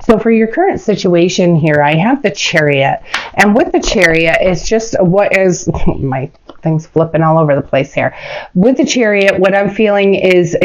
So for your current situation here, I have the Chariot. And with the Chariot, it's just what is, my thing's flipping all over the place here. With the Chariot, what I'm feeling is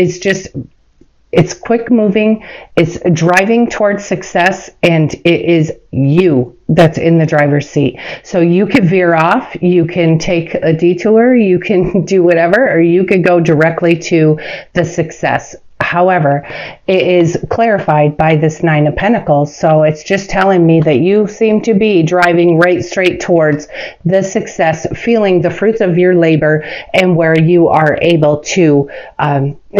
it's quick moving, it's driving towards success, and it is you that's in the driver's seat. So you could veer off, you can take a detour, you can do whatever, or you could go directly to the success. However, it is clarified by this Nine of Pentacles, so it's just telling me that you seem to be driving right straight towards the success, feeling the fruits of your labor, and where you are able to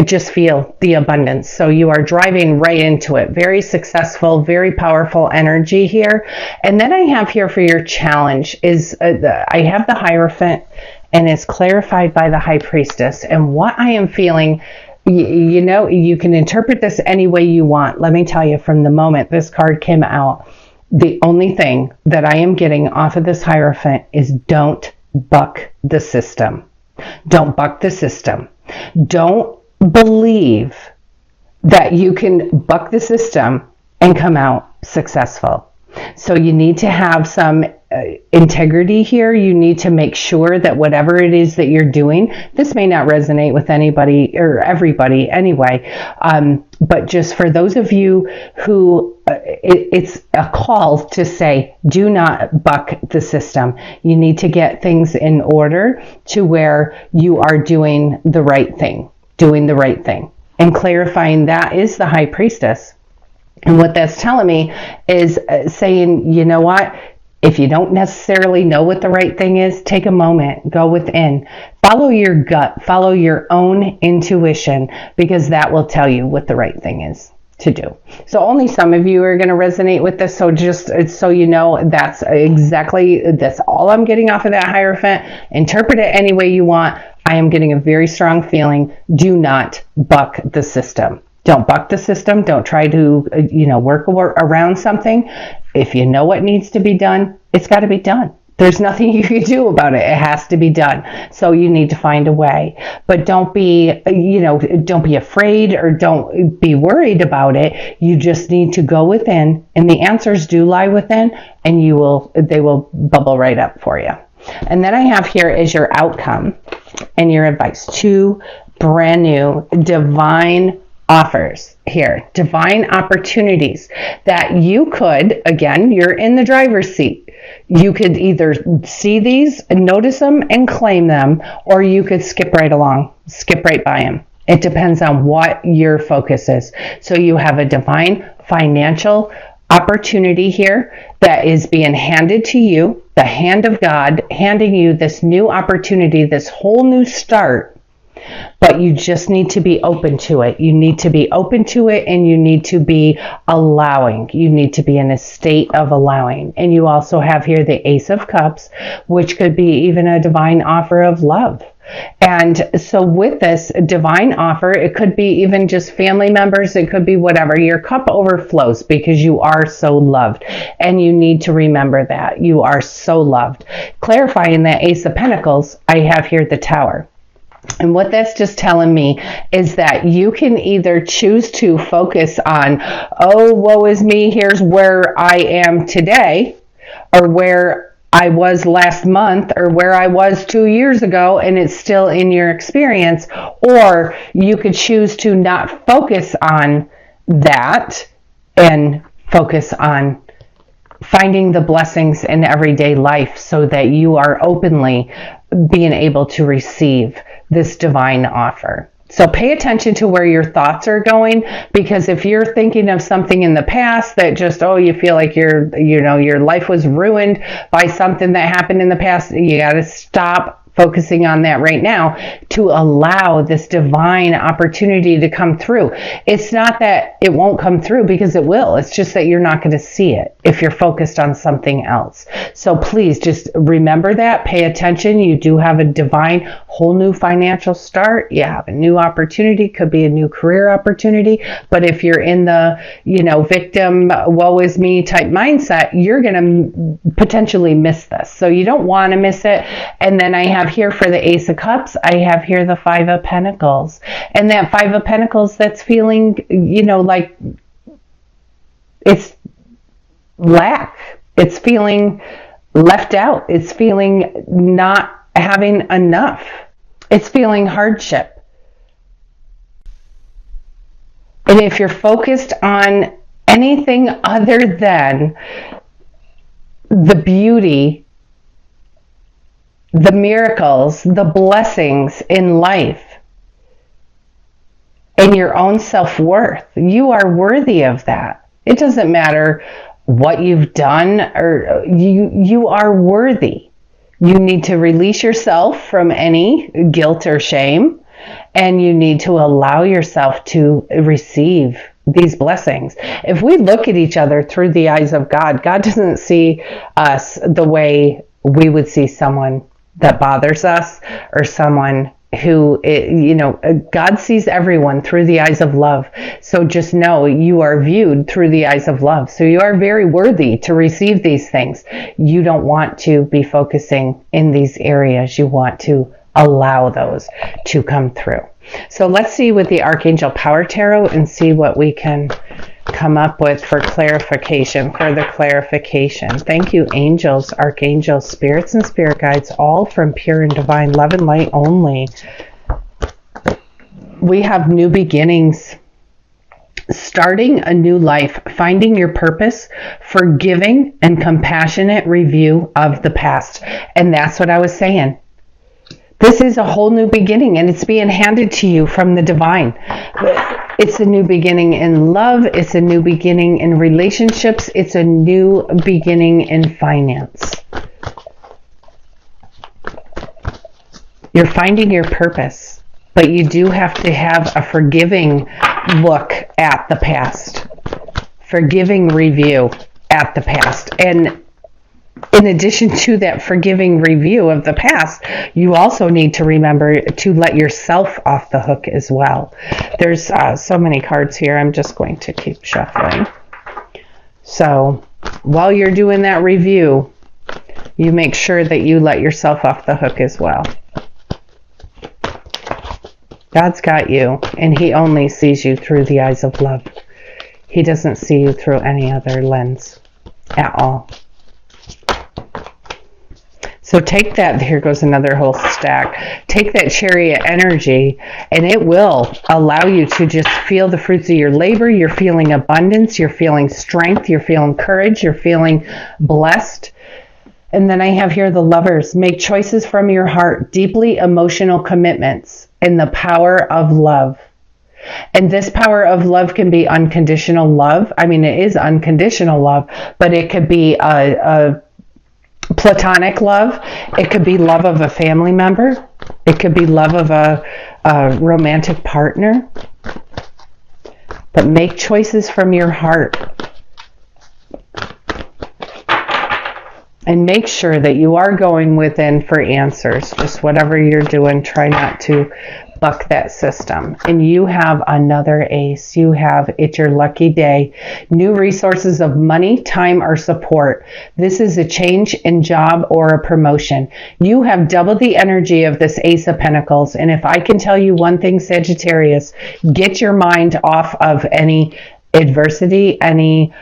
just feel the abundance. So you are driving right into it. Very successful, very powerful energy here. And then I have here for your challenge is I have the Hierophant, and it's clarified by the High Priestess. And what I am feeling, you know, you can interpret this any way you want. Let me tell you, from the moment this card came out, the only thing that I am getting off of this Hierophant is don't buck the system. Don't buck the system. Don't believe that you can buck the system and come out successful. So you need to have some integrity here. You need to make sure that whatever it is that you're doing, this may not resonate with anybody or everybody anyway, but just for those of you who it's a call to say, do not buck the system. You need to get things in order to where you are doing the right thing, and clarifying that is the High Priestess. And what that's telling me is saying, you know what? If you don't necessarily know what the right thing is, take a moment, go within, follow your gut, follow your own intuition, because that will tell you what the right thing is to do. So only some of you are going to resonate with this. So just so you know, that's all I'm getting off of that Hierophant. Interpret it any way you want. I am getting a very strong feeling. Do not buck the system. Don't buck the system. Don't try to, work around something. If you know what needs to be done, it's got to be done. There's nothing you can do about it. It has to be done. So you need to find a way. But don't be afraid, or don't be worried about it. You just need to go within, and the answers do lie within, and they will bubble right up for you. And then I have here is your outcome and your advice. 2 brand new divine offers here, divine opportunities that you could, again, you're in the driver's seat. You could either see these and notice them and claim them, or you could skip right by them. It depends on what your focus is. So you have a divine financial opportunity here that is being handed to you, the hand of God handing you this new opportunity, this whole new start. But you just need to be open to it. You need to be open to it, and you need to be allowing. You need to be in a state of allowing. And you also have here the Ace of Cups, which could be even a divine offer of love. And so with this divine offer, it could be even just family members. It could be whatever. Your cup overflows because you are so loved. And you need to remember that. You are so loved. Clarifying that Ace of Pentacles, I have here the Tower. And what that's just telling me is that you can either choose to focus on, oh, woe is me, here's where I am today, or where I was last month, or where I was 2 years ago, and it's still in your experience. Or you could choose to not focus on that and focus on finding the blessings in everyday life, so that you are openly being able to receive this divine offer. So pay attention to where your thoughts are going, because if you're thinking of something in the past that just, you feel like your life was ruined by something that happened in the past, you got to stop focusing on that right now to allow this divine opportunity to come through. It's not that it won't come through, because it will. It's just that you're not going to see it if you're focused on something else. So please just remember that. Pay attention. You do have a divine, whole new financial start. You have a new opportunity. Could be a new career opportunity. But if you're in the, victim, woe is me type mindset, you're going to potentially miss this. So you don't want to miss it. And then I have here for the Ace of Cups, I have here the 5 of Pentacles. And that 5 of Pentacles, that's feeling, like it's lack. It's feeling left out. It's feeling not having enough. It's feeling hardship. And if you're focused on anything other than the beauty, the miracles, the blessings in life, and your own self-worth, you are worthy of that. It doesn't matter what you've done, or you are worthy. You need to release yourself from any guilt or shame, and you need to allow yourself to receive these blessings. If we look at each other through the eyes of God, God doesn't see us the way we would see someone that bothers us, or someone who, God sees everyone through the eyes of love. So just know you are viewed through the eyes of love. So you are very worthy to receive these things. You don't want to be focusing in these areas. You want to allow those to come through. So let's see with the Archangel Power Tarot and see what we can come up with for clarification, further clarification. Thank you, angels, archangels, spirits, and spirit guides, all from pure and divine love and light only. We have new beginnings, starting a new life, finding your purpose, forgiving and compassionate review of the past. And that's what I was saying. This is a whole new beginning, and it's being handed to you from the divine. It's a new beginning in love. It's a new beginning in relationships. It's a new beginning in finance. You're finding your purpose, but you do have to have a forgiving look at the past. Forgiving review at the past. And in addition to that forgiving review of the past, you also need to remember to let yourself off the hook as well. There's so many cards here. I'm just going to keep shuffling. So while you're doing that review, you make sure that you let yourself off the hook as well. God's got you, and He only sees you through the eyes of love. He doesn't see you through any other lens at all. So take that, here goes another whole stack. Take that Chariot energy, and it will allow you to just feel the fruits of your labor. You're feeling abundance, you're feeling strength, you're feeling courage, you're feeling blessed. And then I have here the Lovers. Make choices from your heart, deeply emotional commitments, and the power of love. And this power of love can be unconditional love. I mean, it is unconditional love, but it could be a platonic love. It could be love of a family member. It could be love of a romantic partner. But make choices from your heart. And make sure that you are going within for answers. Just whatever you're doing, try not to buck that system. And you have another ace. You have, it's your lucky day. New resources of money, time, or support. This is a change in job or a promotion. You have double the energy of this Ace of Pentacles. And if I can tell you one thing, Sagittarius, get your mind off of any adversity, any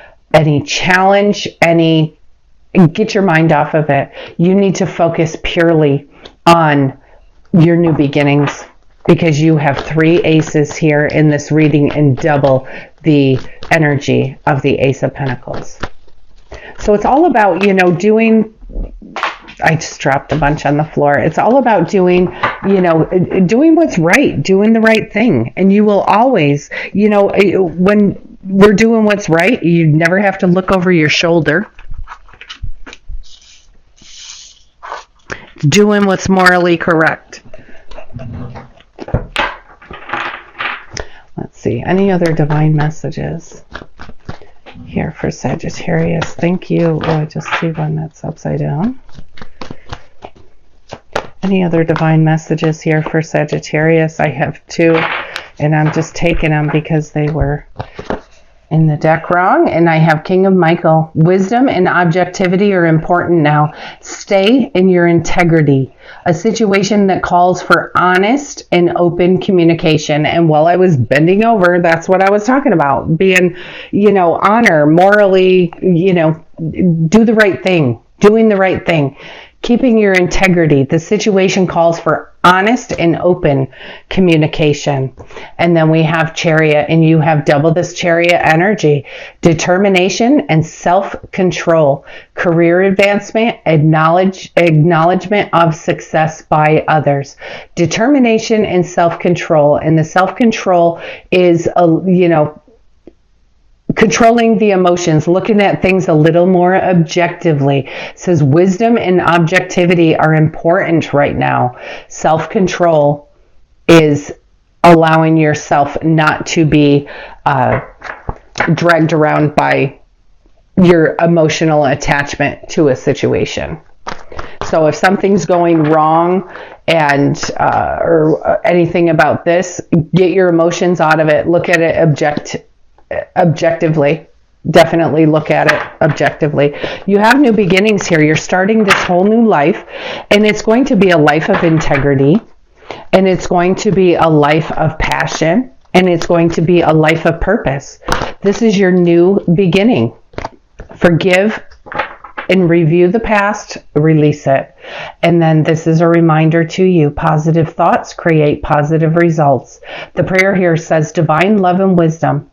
challenge, get your mind off of it. You need to focus purely on your new beginnings, because you have 3 aces here in this reading and double the energy of the Ace of Pentacles. So it's all about, doing, I just dropped a bunch on the floor. It's all about doing what's right, doing the right thing. And you will always, when we're doing what's right, you never have to look over your shoulder. Doing what's morally correct. Let's see, any other divine messages here for Sagittarius? Thank you. Oh, I just see one that's upside down. Any other divine messages here for Sagittarius? I have 2, and I'm just taking them because they were in the deck wrong, and I have King of Michael. Wisdom and objectivity are important now. Stay in your integrity. A situation that calls for honest and open communication. And while I was bending over, that's what I was talking about. Being, honor, morally, do the right thing, doing the right thing. Keeping your integrity. The situation calls for honest and open communication. And then we have Chariot, and you have double this Chariot energy. Determination and self-control. Career advancement, acknowledgement of success by others. Determination and self-control. And the self-control is, controlling the emotions, looking at things a little more objectively. It says wisdom and objectivity are important right now. Self-control is allowing yourself not to be dragged around by your emotional attachment to a situation. So if something's going wrong and or anything about this, get your emotions out of it. Look at it objectively. Definitely look at it objectively. You have new beginnings here. You're starting this whole new life, and it's going to be a life of integrity, and it's going to be a life of passion, and it's going to be a life of purpose. This is your new beginning. Forgive and review the past, release it. And then this is a reminder to you, positive thoughts create positive results. The prayer here says, divine love and wisdom,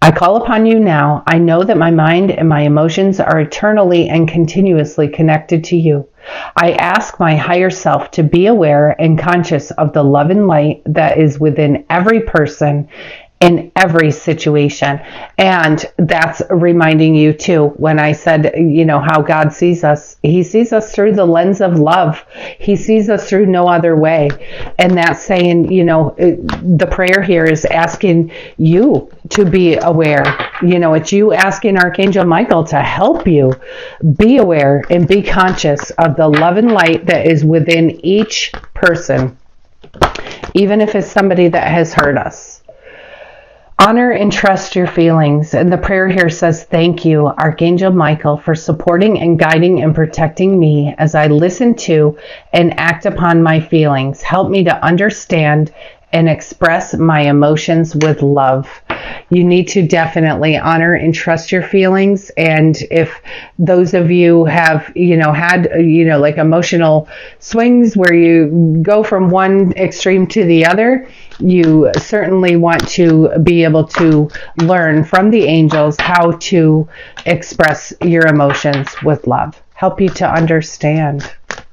I call upon you now. I know that my mind and my emotions are eternally and continuously connected to you. I ask my higher self to be aware and conscious of the love and light that is within every person in every situation. And that's reminding you too, when I said, how God sees us, he sees us through the lens of love. He sees us through no other way. And that's saying, the prayer here is asking you to be aware. It's you asking Archangel Michael to help you be aware and be conscious of the love and light that is within each person, even if it's somebody that has hurt us. Honor and trust your feelings. And the prayer here says, thank you, Archangel Michael, for supporting and guiding and protecting me as I listen to and act upon my feelings. Help me to understand and express my emotions with love. You need to definitely honor and trust your feelings. And if those of you have, had, like emotional swings where you go from one extreme to the other, you certainly want to be able to learn from the angels how to express your emotions with love. Help you to understand.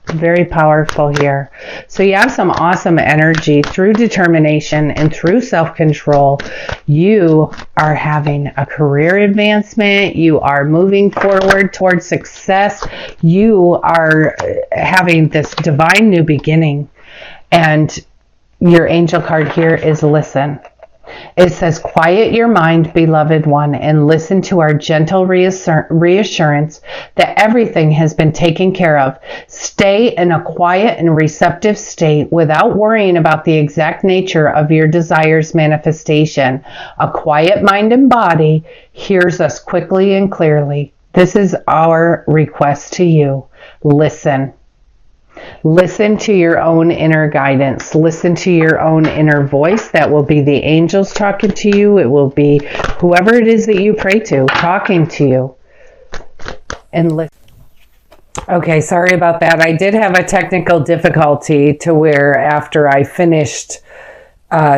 Very powerful here. So you have some awesome energy through determination and through self-control. You are having a career advancement. You are moving forward towards success. You are having this divine new beginning. And your angel card here is listen. It says, quiet your mind, beloved one, and listen to our gentle reassurance that everything has been taken care of. Stay in a quiet and receptive state without worrying about the exact nature of your desire's manifestation. A quiet mind and body hears us quickly and clearly. This is our request to you. Listen. Listen to your own inner guidance. Listen to your own inner voice. That will be the angels talking to you. It will be whoever it is that you pray to talking to you. And listen. Okay, sorry about that. I did have a technical difficulty to where after I finished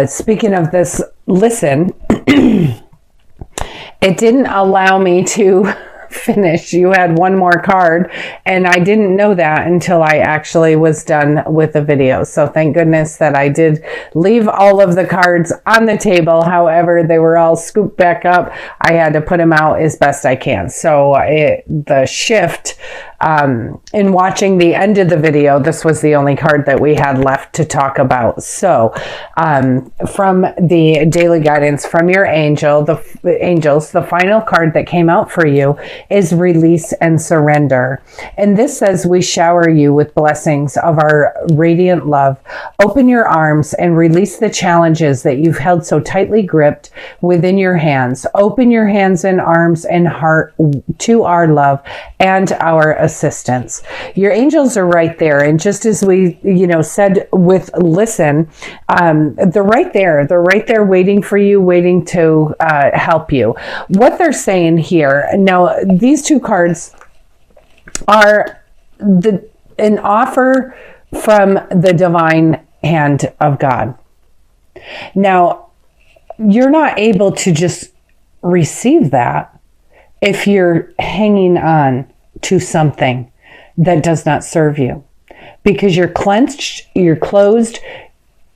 speaking of this, listen, it didn't allow me to finish. You had one more card, and I didn't know that until I actually was done with the video. So thank goodness that I did leave all of the cards on the table. However, they were all scooped back up. I had to put them out as best I can. So the shift in watching the end of the video, this was the only card that we had left to talk about. So from the daily guidance from your angels, the final card that came out for you is release and surrender. And this says, we shower you with blessings of our radiant love. Open your arms and release the challenges that you've held so tightly gripped within your hands. Open your hands and arms and heart to our love and our assistance. Your angels are right there. And just as we, said with listen, they're right there. They're right there waiting for you, waiting to help you. What they're saying here, now these two cards are an offer from the divine hand of God. Now, you're not able to just receive that if you're hanging on to something that does not serve you, because you're clenched, you're closed.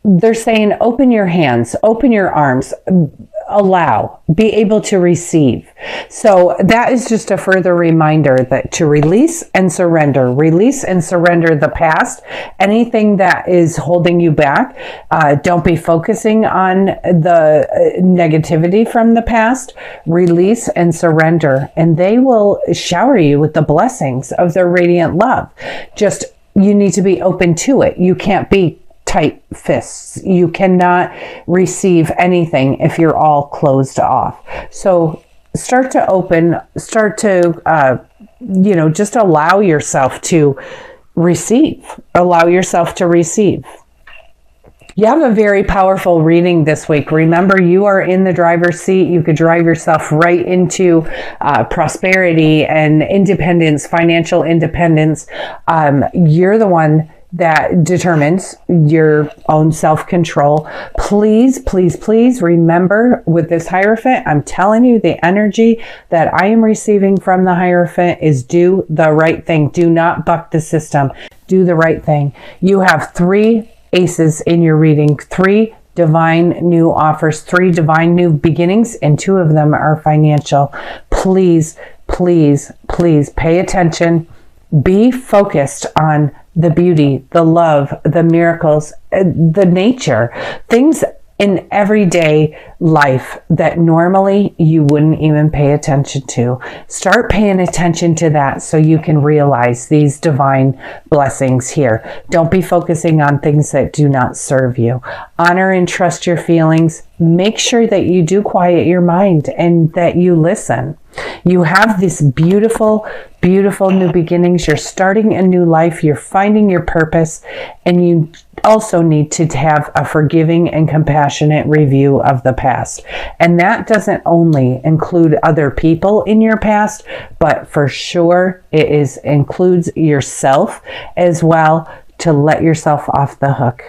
They're saying, open your hands, open your arms, be able to receive. So that is just a further reminder that to release and surrender the past, anything that is holding you back. Don't be focusing on the negativity from the past. Release and surrender, and they will shower you with the blessings of their radiant love. Just, you need to be open to it. You can't be tight fists. You cannot receive anything if you're all closed off. So start to open, just allow yourself to receive. Allow yourself to receive. You have a very powerful reading this week. Remember, you are in the driver's seat. You could drive yourself right into prosperity and independence, financial independence. You're the one that determines your own self-control. Please, please, please remember with this Hierophant, I'm telling you, the energy that I am receiving from the Hierophant is do the right thing. Do not buck the system. Do the right thing. You have 3 aces in your reading, 3 divine new offers, 3 divine new beginnings, and 2 of them are financial. Please, please, please pay attention. Be focused on the beauty, the love, the miracles, the nature, things in everyday life that normally you wouldn't even pay attention to. Start paying attention to that so you can realize these divine blessings here. Don't be focusing on things that do not serve you. Honor and trust your feelings. Make sure that you do quiet your mind and that you listen. You have this beautiful, beautiful new beginnings. You're starting a new life. You're finding your purpose. And you also need to have a forgiving and compassionate review of the past. And that doesn't only include other people in your past, but for sure it includes yourself as well, to let yourself off the hook.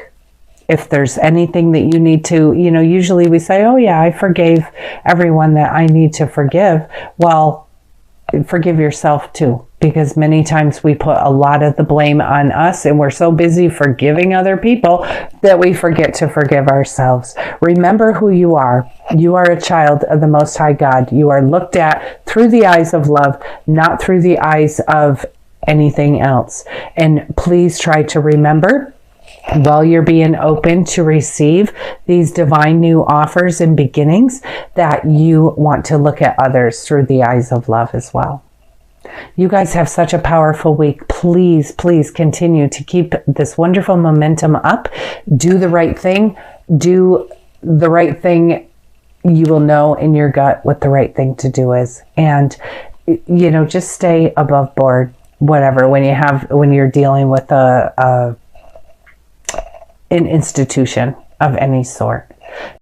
If there's anything that you need to, usually we say, oh yeah, I forgave everyone that I need to forgive. Well, forgive yourself too, because many times we put a lot of the blame on us and we're so busy forgiving other people that we forget to forgive ourselves. Remember who you are. You are a child of the Most High God. You are looked at through the eyes of love, not through the eyes of anything else. And please try to remember, while you're being open to receive these divine new offers and beginnings, that you want to look at others through the eyes of love as well. You guys have such a powerful week. Please, please continue to keep this wonderful momentum up. Do the right thing. Do the right thing. You will know in your gut what the right thing to do is. And, just stay above board, whatever, when you're dealing with an institution of any sort.